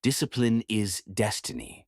Discipline is Destiny.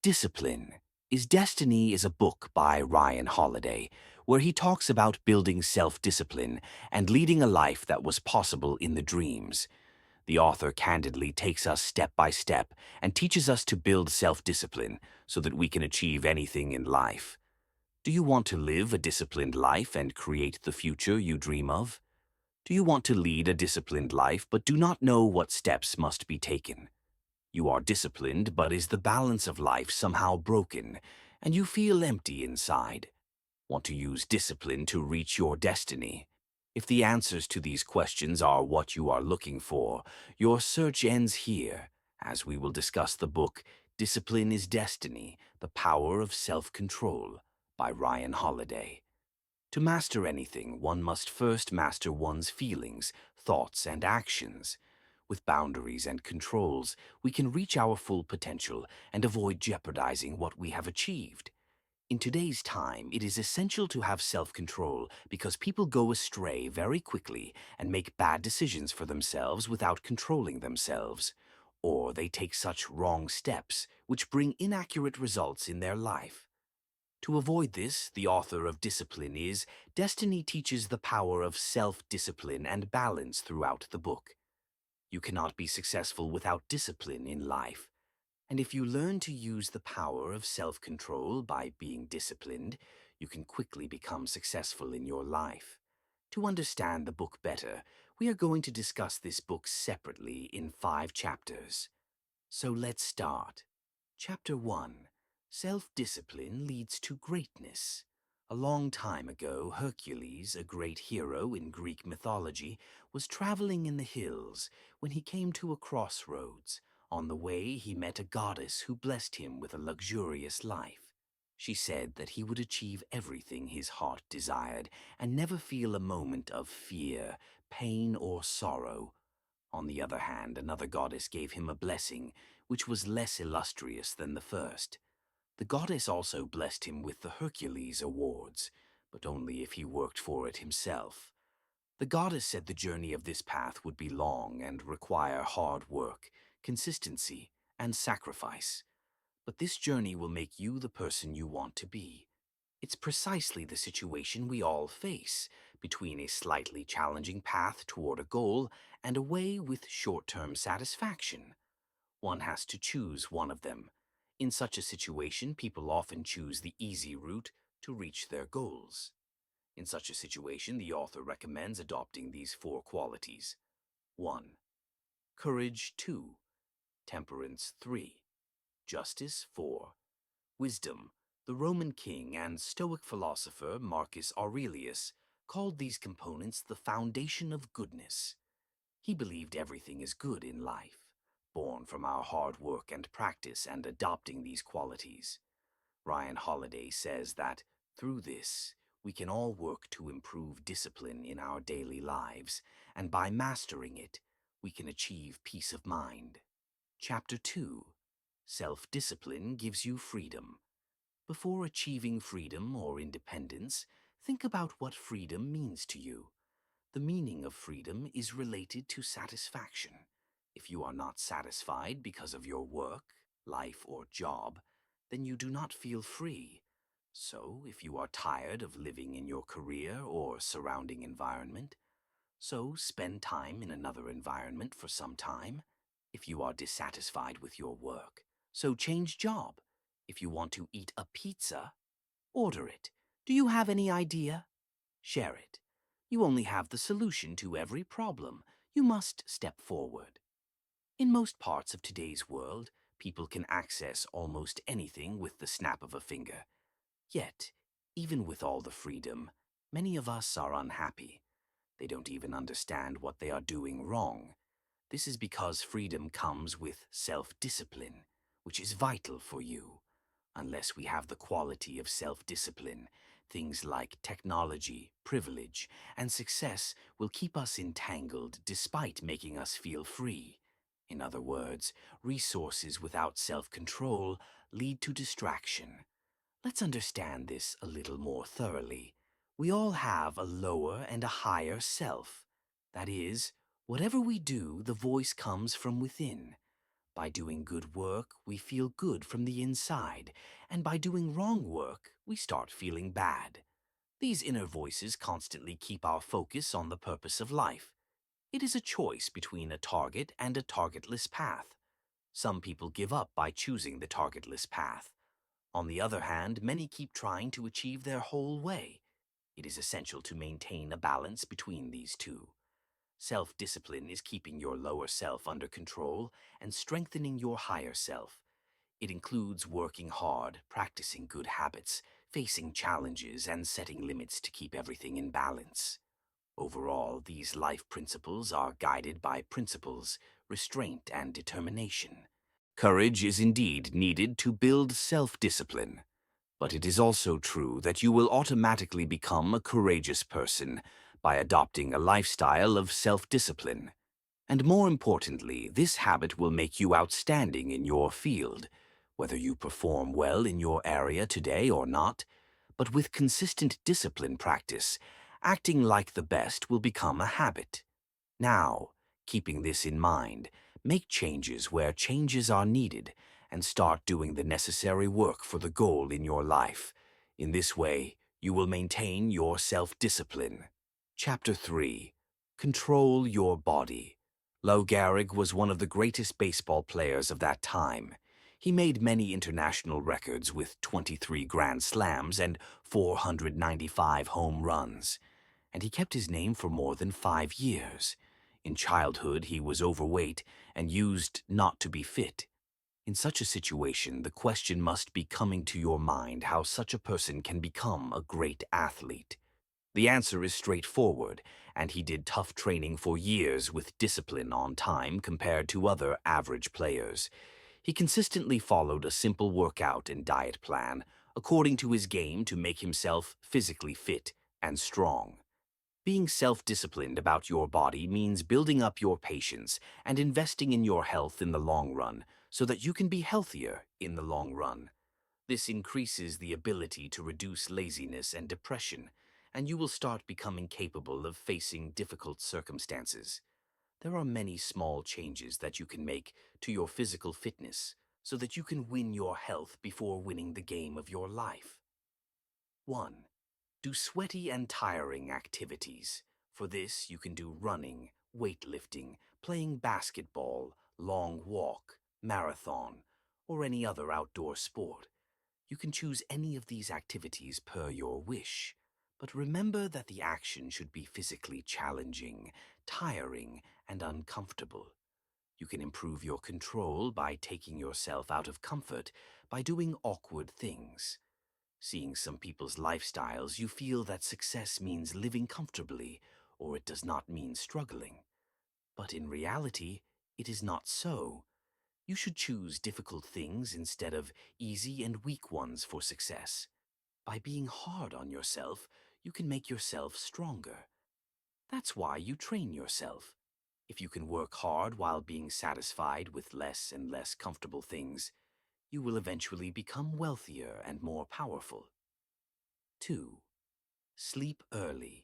Discipline is Destiny is a book by Ryan Holiday where he talks about building self-discipline and leading a life that was possible in the dreams. The author candidly takes us step by step and teaches us to build self-discipline so that we can achieve anything in life. Do you want to live a disciplined life and create the future you dream of? Do you want to lead a disciplined life but do not know what steps must be taken? You are disciplined, but is the balance of life somehow broken, and you feel empty inside? Want to use discipline to reach your destiny? If the answers to these questions are what you are looking for, your search ends here, as we will discuss the book Discipline is Destiny, The Power of Self-Control by Ryan Holiday. To master anything, one must first master one's feelings, thoughts, and actions. With boundaries and controls, we can reach our full potential and avoid jeopardizing what we have achieved. In today's time, it is essential to have self-control because people go astray very quickly and make bad decisions for themselves without controlling themselves. Or they take such wrong steps, which bring inaccurate results in their life. To avoid this, the author of Discipline is Destiny teaches the power of self-discipline and balance throughout the book. You cannot be successful without discipline in life. And if you learn to use the power of self-control by being disciplined, you can quickly become successful in your life. To understand the book better, we are going to discuss this book separately in 5 chapters. So let's start. Chapter 1. Self-discipline leads to greatness. A long time ago, Hercules, a great hero in Greek mythology, was traveling in the hills when he came to a crossroads. On the way, he met a goddess who blessed him with a luxurious life. She said that he would achieve everything his heart desired and never feel a moment of fear, pain, or sorrow. On the other hand, another goddess gave him a blessing, which was less illustrious than the first. The goddess also blessed him with the Hercules Awards, but only if he worked for it himself. The goddess said the journey of this path would be long and require hard work, consistency, and sacrifice. But this journey will make you the person you want to be. It's precisely the situation we all face, between a slightly challenging path toward a goal and a way with short-term satisfaction. One has to choose one of them. In such a situation, people often choose the easy route to reach their goals. In such a situation, the author recommends adopting these 4 qualities. 1. Courage. 2. Temperance. 3. Justice. 4. Wisdom. The Roman king and Stoic philosopher Marcus Aurelius called these components the foundation of goodness. He believed everything is good in life, born from our hard work and practice and adopting these qualities. Ryan Holiday says that through this, we can all work to improve discipline in our daily lives, and by mastering it, we can achieve peace of mind. Chapter 2. Self-discipline gives you freedom. Before achieving freedom or independence, think about what freedom means to you. The meaning of freedom is related to satisfaction. If you are not satisfied because of your work, life, or job, then you do not feel free. So, if you are tired of living in your career or surrounding environment, so spend time in another environment for some time. If you are dissatisfied with your work, so change job. If you want to eat a pizza, order it. Do you have any idea? Share it. You only have the solution to every problem. You must step forward. In most parts of today's world, people can access almost anything with the snap of a finger. Yet, even with all the freedom, many of us are unhappy. They don't even understand what they are doing wrong. This is because freedom comes with self-discipline, which is vital for you. Unless we have the quality of self-discipline, things like technology, privilege, and success will keep us entangled despite making us feel free. In other words, resources without self-control lead to distraction. Let's understand this a little more thoroughly. We all have a lower and a higher self. That is, whatever we do, the voice comes from within. By doing good work, we feel good from the inside, and by doing wrong work, we start feeling bad. These inner voices constantly keep our focus on the purpose of life. It is a choice between a target and a targetless path. Some people give up by choosing the targetless path. On the other hand, many keep trying to achieve their whole way. It is essential to maintain a balance between these two. Self-discipline is keeping your lower self under control and strengthening your higher self. It includes working hard, practicing good habits, facing challenges, and setting limits to keep everything in balance. Overall, these life principles are guided by principles, restraint, and determination. Courage is indeed needed to build self-discipline. But it is also true that you will automatically become a courageous person by adopting a lifestyle of self-discipline. And more importantly, this habit will make you outstanding in your field, whether you perform well in your area today or not. But with consistent discipline practice, acting like the best will become a habit. Now, keeping this in mind, make changes where changes are needed and start doing the necessary work for the goal in your life. In this way, you will maintain your self-discipline. Chapter 3. Control your body. Lou Gehrig was one of the greatest baseball players of that time. He made many international records with 23 Grand Slams and 495 home runs. And he kept his name for more than 5 years. In childhood, he was overweight and used not to be fit. In such a situation, the question must be coming to your mind how such a person can become a great athlete. The answer is straightforward, and he did tough training for years with discipline on time compared to other average players. He consistently followed a simple workout and diet plan according to his game to make himself physically fit and strong. Being self-disciplined about your body means building up your patience and investing in your health in the long run so that you can be healthier in the long run. This increases the ability to reduce laziness and depression, and you will start becoming capable of facing difficult circumstances. There are many small changes that you can make to your physical fitness so that you can win your health before winning the game of your life. 1. Do sweaty and tiring activities. For this, you can do running, weightlifting, playing basketball, long walk, marathon, or any other outdoor sport. You can choose any of these activities per your wish. But remember that the action should be physically challenging, tiring, and uncomfortable. You can improve your control by taking yourself out of comfort by doing awkward things. Seeing some people's lifestyles, you feel that success means living comfortably, or it does not mean struggling. But in reality, it is not so. You should choose difficult things instead of easy and weak ones for success. By being hard on yourself, you can make yourself stronger. That's why you train yourself. If you can work hard while being satisfied with less and less comfortable things, you will eventually become wealthier and more powerful. 2. Sleep early.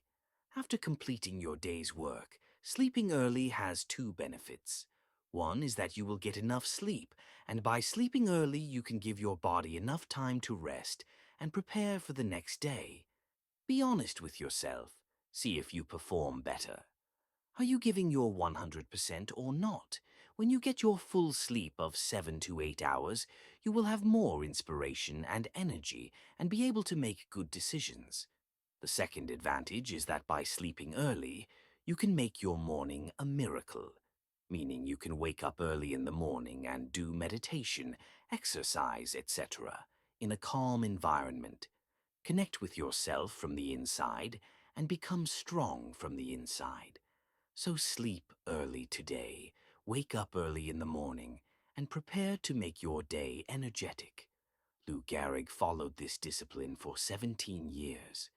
After completing your day's work, sleeping early has two benefits. One is that you will get enough sleep, and by sleeping early, you can give your body enough time to rest and prepare for the next day. Be honest with yourself. See if you perform better. Are you giving your 100% or not? When you get your full sleep of 7 to 8 hours, you will have more inspiration and energy and be able to make good decisions. The second advantage is that by sleeping early, you can make your morning a miracle, meaning you can wake up early in the morning and do meditation, exercise, etc., in a calm environment. Connect with yourself from the inside and become strong from the inside. So sleep early today, wake up early in the morning, and prepare to make your day energetic. Lou Gehrig followed this discipline for 17 years.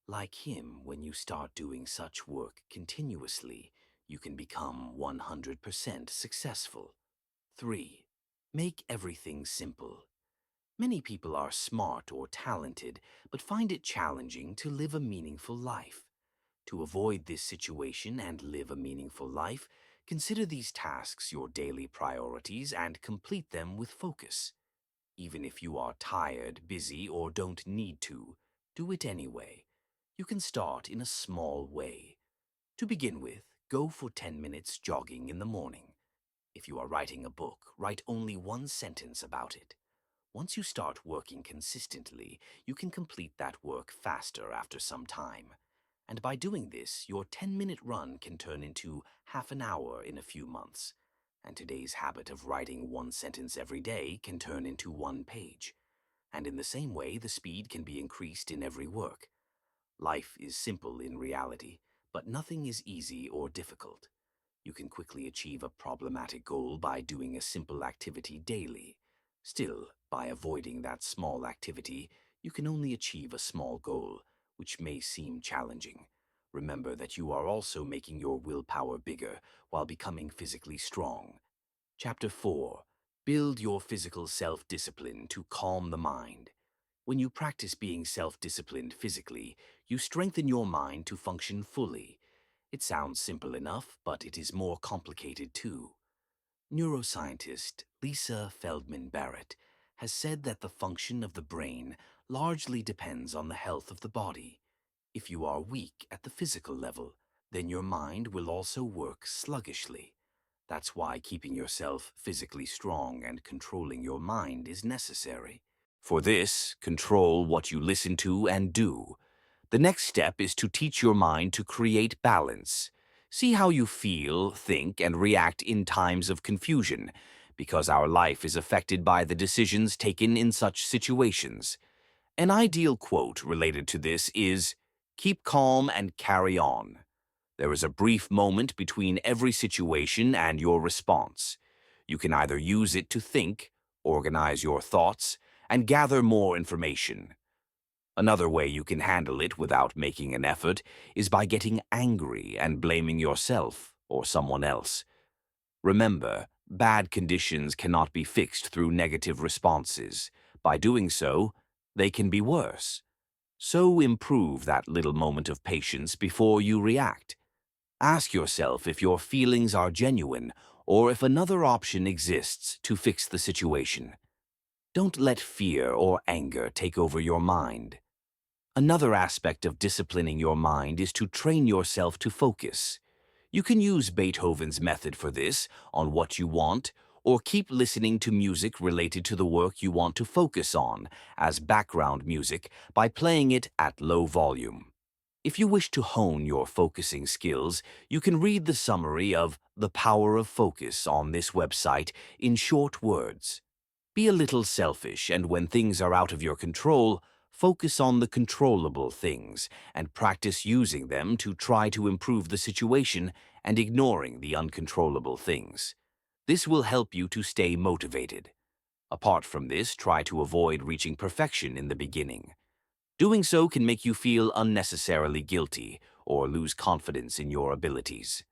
Like him, when you start doing such work continuously, you can become 100% successful. 3. Make everything simple. Many people are smart or talented, but find it challenging to live a meaningful life. To avoid this situation and live a meaningful life, Consider these tasks your daily priorities and complete them with focus. Even if you are tired, busy, or don't need to, do it anyway. You can start in a small way. To begin with, go for 10 minutes jogging in the morning. If you are writing a book, write only one sentence about it. Once you start working consistently, you can complete that work faster after some time. And by doing this, your 10-minute run can turn into half an hour in a few months. And today's habit of writing one sentence every day can turn into one page. And in the same way, the speed can be increased in every work. Life is simple in reality, but nothing is easy or difficult. You can quickly achieve a problematic goal by doing a simple activity daily. Still, by avoiding that small activity, you can only achieve a small goal, which may seem challenging. Remember that you are also making your willpower bigger while becoming physically strong. Chapter 4. Build your physical self-discipline to calm the mind. When you practice being self-disciplined physically, you strengthen your mind to function fully. It sounds simple enough, but it is more complicated too. Neuroscientist Lisa Feldman Barrett has said that the function of the brain largely depends on the health of the body. If you are weak at the physical level, then your mind will also work sluggishly. That's why keeping yourself physically strong and controlling your mind is necessary. For this, control what you listen to and do. The next step is to teach your mind to create balance. See how you feel, think, and react in times of confusion, because our life is affected by the decisions taken in such situations. An ideal quote related to this is, "Keep calm and carry on." There is a brief moment between every situation and your response. You can either use it to think, organize your thoughts, and gather more information. Another way you can handle it without making an effort is by getting angry and blaming yourself or someone else. Remember, bad conditions cannot be fixed through negative responses. By doing so, they can be worse. So improve that little moment of patience before you react. Ask yourself if your feelings are genuine or if another option exists to fix the situation. Don't let fear or anger take over your mind. Another aspect of disciplining your mind is to train yourself to focus. You can use Beethoven's method for this on what you want, or keep listening to music related to the work you want to focus on as background music by playing it at low volume. If you wish to hone your focusing skills, you can read the summary of The Power of Focus on this website in short words. Be a little selfish, and when things are out of your control, focus on the controllable things and practice using them to try to improve the situation and ignoring the uncontrollable things. This will help you to stay motivated. Apart from this, try to avoid reaching perfection in the beginning. Doing so can make you feel unnecessarily guilty or lose confidence in your abilities.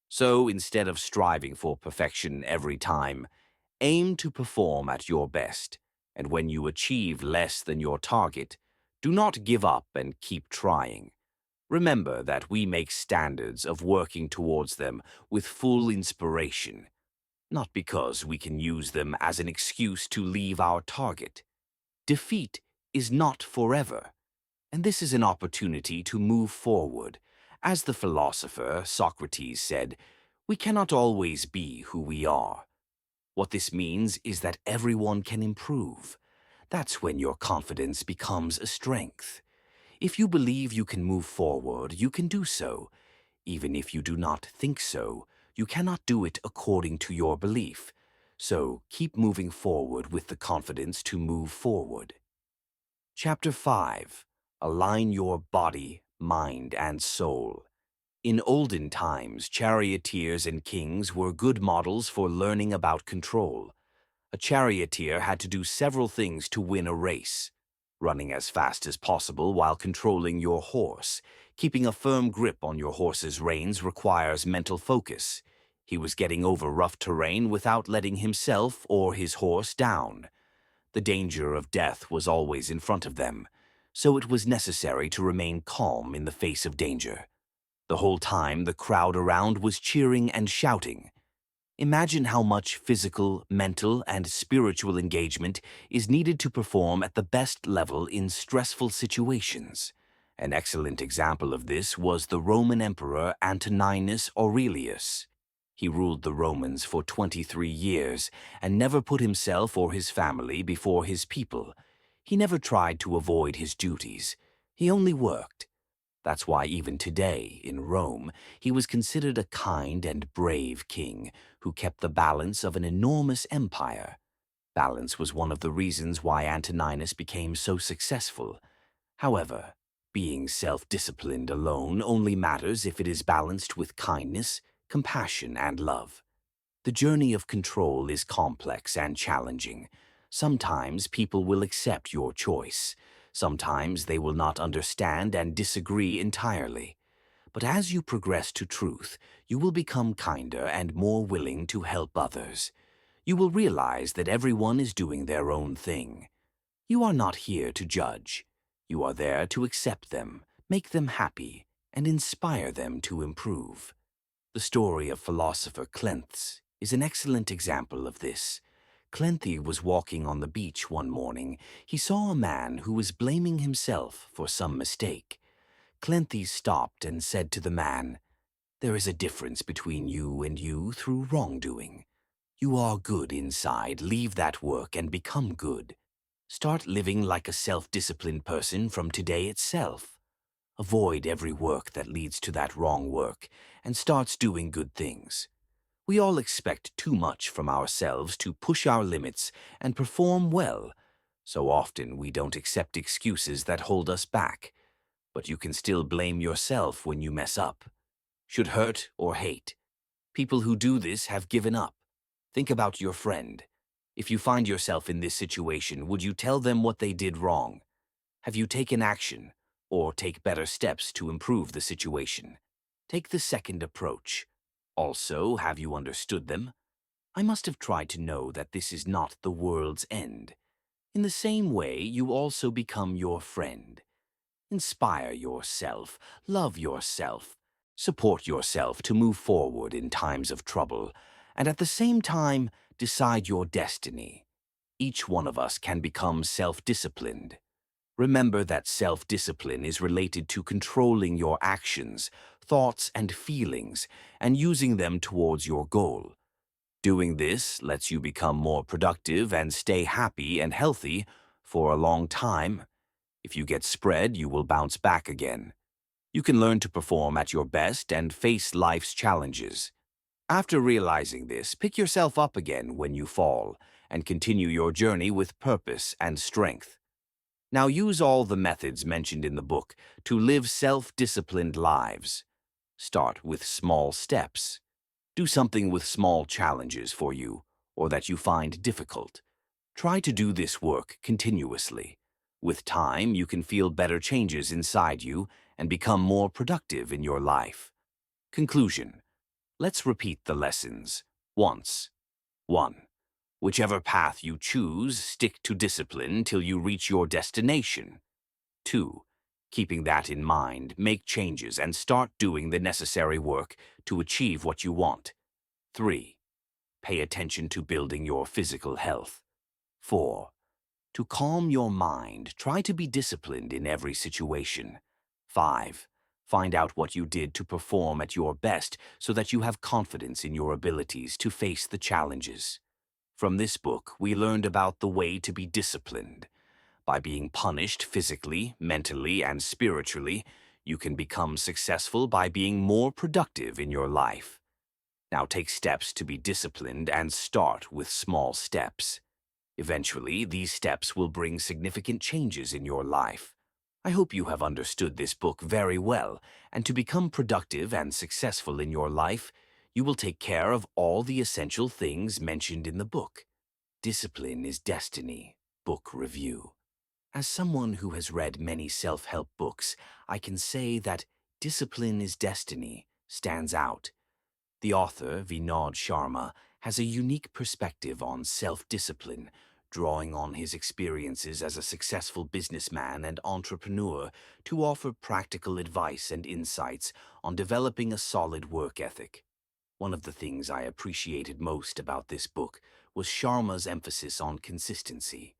So, instead of striving for perfection every time, aim to perform at your best, and when you achieve less than your target, do not give up and keep trying. Remember that we make standards of working towards them with full inspiration, not because we can use them as an excuse to leave our target. Defeat is not forever, and this is an opportunity to move forward. As the philosopher Socrates said, we cannot always be who we are. What this means is that everyone can improve. That's when your confidence becomes a strength. If you believe you can move forward, you can do so. Even if you do not think so, you cannot do it according to your belief. So keep moving forward with the confidence to move forward. Chapter 5. Align your body, mind, and soul. In olden times, charioteers and kings were good models for learning about control. A charioteer had to do several things to win a race. Running as fast as possible while controlling your horse. Keeping a firm grip on your horse's reins requires mental focus. He was getting over rough terrain without letting himself or his horse down. The danger of death was always in front of them, so it was necessary to remain calm in the face of danger. The whole time, the crowd around was cheering and shouting. Imagine how much physical, mental, and spiritual engagement is needed to perform at the best level in stressful situations. An excellent example of this was the Roman Emperor Antoninus Aurelius. He ruled the Romans for 23 years and never put himself or his family before his people. He never tried to avoid his duties. He only worked. That's why even today, in Rome, he was considered a kind and brave king who kept the balance of an enormous empire. Balance was one of the reasons why Antoninus became so successful. However, being self-disciplined alone only matters if it is balanced with kindness, compassion, and love. The journey of control is complex and challenging. Sometimes people will accept your choice. Sometimes they will not understand and disagree entirely. But as you progress to truth, you will become kinder and more willing to help others. You will realize that everyone is doing their own thing. You are not here to judge. You are there to accept them, make them happy, and inspire them to improve. The story of philosopher Cleanthes is an excellent example of this. Cleanthes was walking on the beach one morning. He saw a man who was blaming himself for some mistake. Cleanthes stopped and said to the man, "There is a difference between you and you through wrongdoing. You are good inside. Leave that work and become good. Start living like a self-disciplined person from today itself. Avoid every work that leads to that wrong work and starts doing good things." We all expect too much from ourselves to push our limits and perform well. So often we don't accept excuses that hold us back. But you can still blame yourself when you mess up. Should hurt or hate. People who do this have given up. Think about your friend. If you find yourself in this situation, would you tell them what they did wrong? Have you taken action or take better steps to improve the situation? Take the second approach. Also, have you understood them? I must have tried to know that this is not the world's end. In the same way, you also become your friend. Inspire yourself, love yourself, support yourself to move forward in times of trouble, and at the same time, decide your destiny. Each one of us can become self-disciplined. Remember that self-discipline is related to controlling your actions, thoughts, and feelings, and using them towards your goal. Doing this lets you become more productive and stay happy and healthy for a long time. If you get spread, you will bounce back again. You can learn to perform at your best and face life's challenges. After realizing this, pick yourself up again when you fall and continue your journey with purpose and strength. Now use all the methods mentioned in the book to live self-disciplined lives. Start with small steps. Do something with small challenges for you or that you find difficult. Try to do this work continuously. With time, you can feel better changes inside you and become more productive in your life. Conclusion. Let's repeat the lessons once. 1. Whichever path you choose, stick to discipline till you reach your destination. 2. Keeping that in mind, make changes and start doing the necessary work to achieve what you want. 3. Pay attention to building your physical health. 4. To calm your mind, try to be disciplined in every situation. 5. Find out what you did to perform at your best so that you have confidence in your abilities to face the challenges. From this book, we learned about the way to be disciplined. By being punished physically, mentally, and spiritually, you can become successful by being more productive in your life. Now take steps to be disciplined and start with small steps. Eventually, these steps will bring significant changes in your life. I hope you have understood this book very well, and to become productive and successful in your life, you will take care of all the essential things mentioned in the book. Discipline is Destiny. Book Review. As someone who has read many self-help books, I can say that Discipline is Destiny stands out. The author, Vinod Sharma, has a unique perspective on self-discipline, drawing on his experiences as a successful businessman and entrepreneur to offer practical advice and insights on developing a solid work ethic. One of the things I appreciated most about this book was Sharma's emphasis on consistency.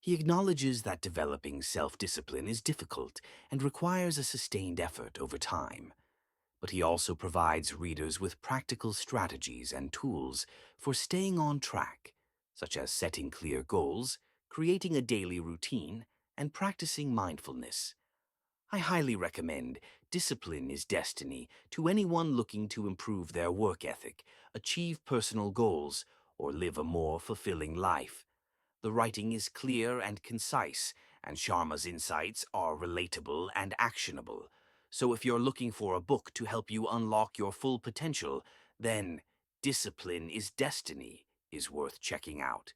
He acknowledges that developing self-discipline is difficult and requires a sustained effort over time. But he also provides readers with practical strategies and tools for staying on track, such as setting clear goals, creating a daily routine, and practicing mindfulness. I highly recommend Discipline is Destiny to anyone looking to improve their work ethic, achieve personal goals, or live a more fulfilling life. The writing is clear and concise, and Sharma's insights are relatable and actionable. So if you're looking for a book to help you unlock your full potential, then Discipline is Destiny is worth checking out.